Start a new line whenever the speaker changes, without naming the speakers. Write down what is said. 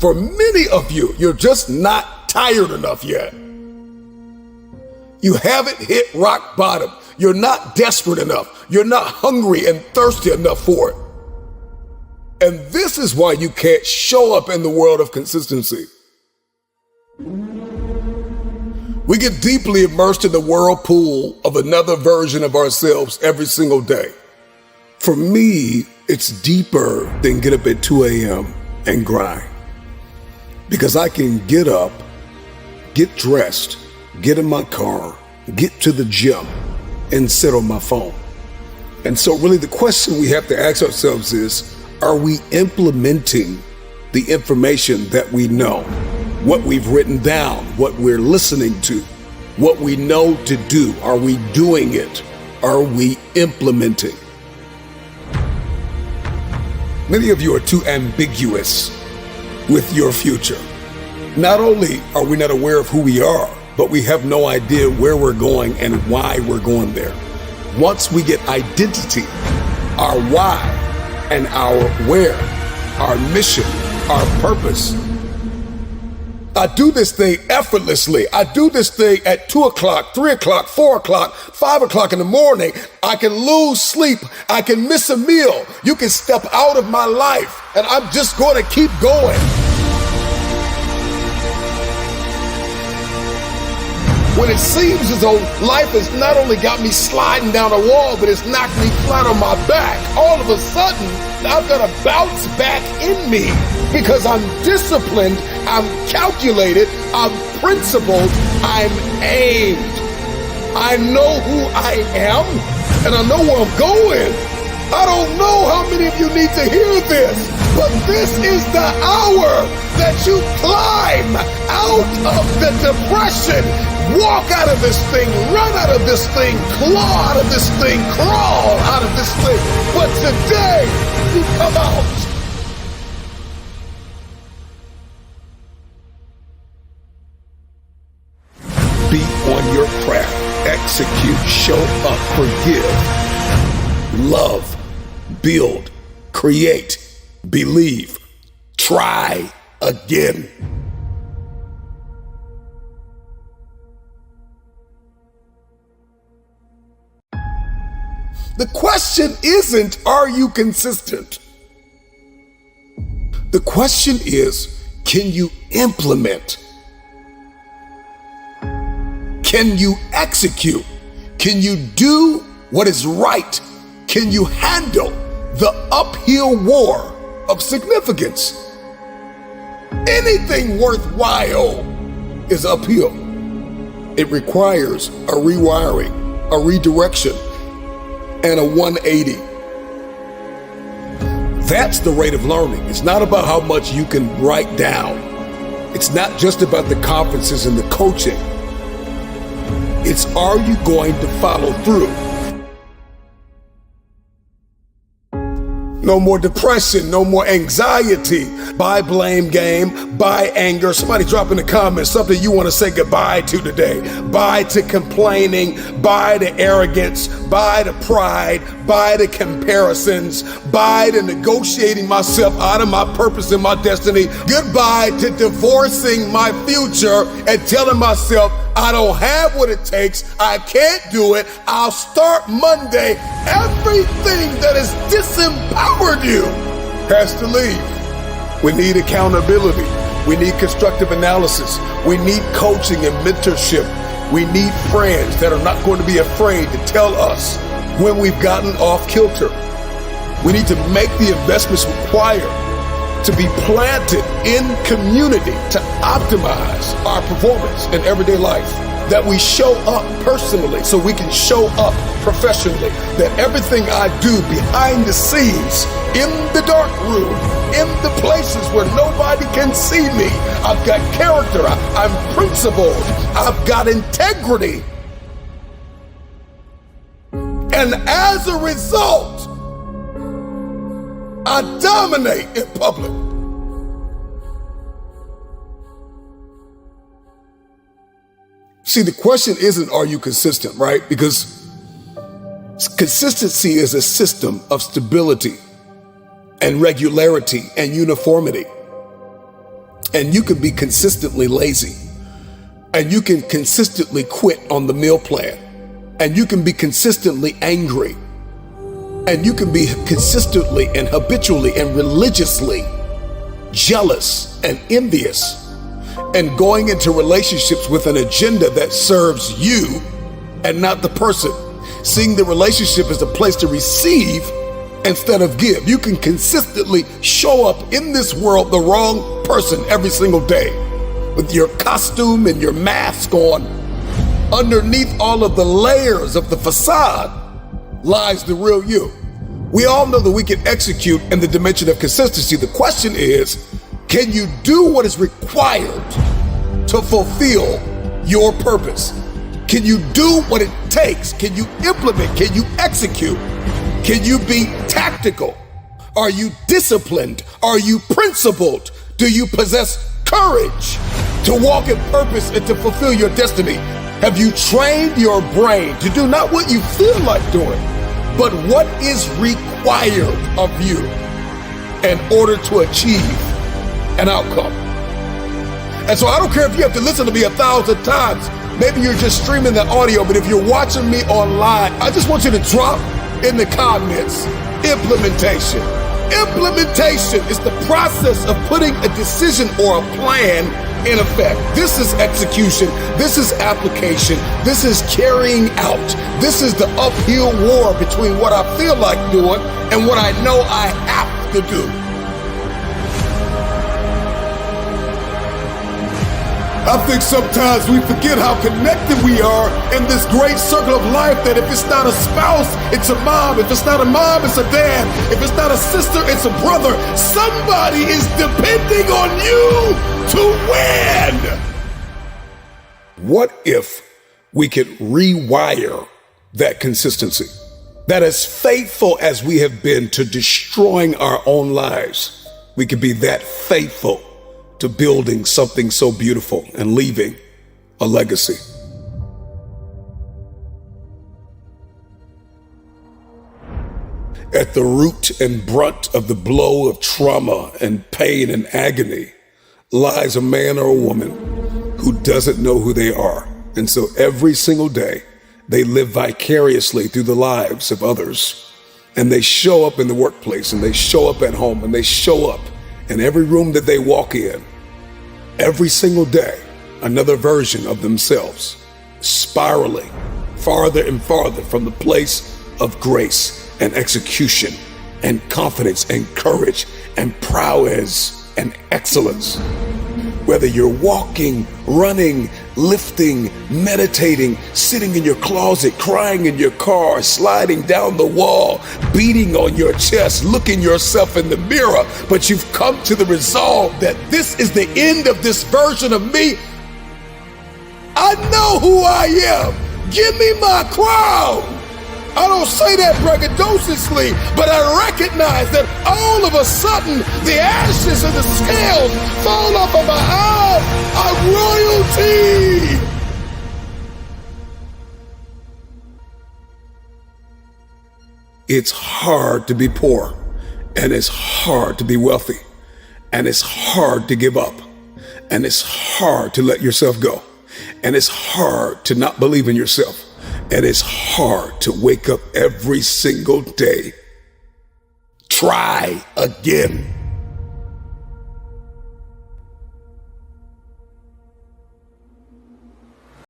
For many of you, you're just not tired enough yet. You haven't hit rock bottom. You're not desperate enough. You're not hungry and thirsty enough for it. And this is why you can't show up in the world of consistency. We get deeply immersed in the whirlpool of another version of ourselves every single day. For me, it's deeper than get up at 2 a.m. and grind. Because I can get up, get dressed, get in my car, get to the gym, and sit on my phone. And so really the question we have to ask ourselves is, are we implementing the information that we know? What we've written down, what we're listening to, what we know to do? Are we doing it? Are we implementing? Many of you are too ambiguous with your future. Not only are we not aware of who we are, but we have no idea where we're going and why we're going there. Once we get identity, our why and our where, our mission, our purpose. I do this thing effortlessly. I do this thing at 2 o'clock, 3 o'clock, 4 o'clock, 5 o'clock in the morning. I can lose sleep. I can miss a meal. You can step out of my life and I'm just going to keep going. When it seems as though life has not only got me sliding down a wall, but it's knocked me flat on my back, all of a sudden, I've got a bounce back in me because I'm disciplined, I'm calculated, I'm principled, I'm aimed. I know who I am, and I know where I'm going. I don't know how many of you need to hear this, but this is the hour that you climb out of the depression. Walk out of this thing, run out of this thing, claw out of this thing, crawl out of this thing. But today, you come out. Be on your craft, execute, show up, forgive, love, build, create, believe, try again. The question isn't, are you consistent? The question is, can you implement? Can you execute? Can you do what is right? Can you handle the uphill war of significance? Anything worthwhile is uphill. It requires a rewiring, a redirection, and a 180. That's the rate of learning. It's not about how much you can write down. It's not just about the conferences and the coaching. It's, are you going to follow through? No more depression, no more anxiety. Buy blame game, buy anger. Somebody drop in the comments something you want to say goodbye to today. Bye to complaining, bye to arrogance, bye to pride, bye to comparisons, bye to negotiating myself out of my purpose and my destiny. Goodbye to divorcing my future and telling myself I don't have what it takes, I can't do it, I'll start Monday. Everything that has disempowered you has to leave. We need accountability. We need constructive analysis. We need coaching and mentorship. We need friends that are not going to be afraid to tell us when we've gotten off kilter. We need to make the investments required to be planted in community to optimize our performance in everyday life. That we show up personally so we can show up professionally. That everything I do behind the scenes, in the dark room, in the places where nobody can see me, I've got character, I'm principled, I've got integrity. And as a result, I dominate in public. See, the question isn't, are you consistent, right? Because consistency is a system of stability and regularity and uniformity. And you can be consistently lazy. And you can consistently quit on the meal plan. And you can be consistently angry. And you can be consistently and habitually and religiously jealous and envious, and going into relationships with an agenda that serves you and not the person. Seeing the relationship as a place to receive instead of give. You can consistently show up in this world the wrong person every single day with your costume and your mask on. Underneath all of the layers of the facade lies the real you. We all know that we can execute in the dimension of consistency. The question is, can you do what is required to fulfill your purpose? Can you do what it takes? Can you implement? Can you execute? Can you be tactical? Are you disciplined? Are you principled? Do you possess courage to walk in purpose and to fulfill your destiny? Have you trained your brain to do not what you feel like doing, but what is required of you in order to achieve an outcome? And so I don't care if you have to listen to me 1,000 times. Maybe you're just streaming the audio, but if you're watching me online, I just want you to drop in the comments, implementation. Implementation is the process of putting a decision or a plan in effect. This is execution. This is application. This is carrying out. This is the uphill war between what I feel like doing and what I know I have to do. I think sometimes we forget how connected we are in this great circle of life, that if it's not a spouse, it's a mom. If it's not a mom, it's a dad. If it's not a sister, it's a brother. Somebody is depending on you to win. What if we could rewire that consistency? That as faithful as we have been to destroying our own lives, we could be that faithful to building something so beautiful and leaving a legacy. At the root and brunt of the blow of trauma and pain and agony lies a man or a woman who doesn't know who they are. And so every single day, they live vicariously through the lives of others. And they show up in the workplace, and they show up at home, and they show up in every room that they walk in. Every single day, another version of themselves, spiraling farther and farther from the place of grace and execution and confidence and courage and prowess and excellence. Whether you're walking, running, lifting, meditating, sitting in your closet, crying in your car, sliding down the wall, beating on your chest, looking yourself in the mirror, but you've come to the resolve that this is the end of this version of me. I know who I am. Give me my crown. I don't say that braggadociously, but I recognize that all of a sudden the ashes and the scales fall off of my eyes. I'm royalty. It's hard to be poor, and it's hard to be wealthy, and it's hard to give up, and it's hard to let yourself go, and it's hard to not believe in yourself. And it's hard to wake up every single day. Try again.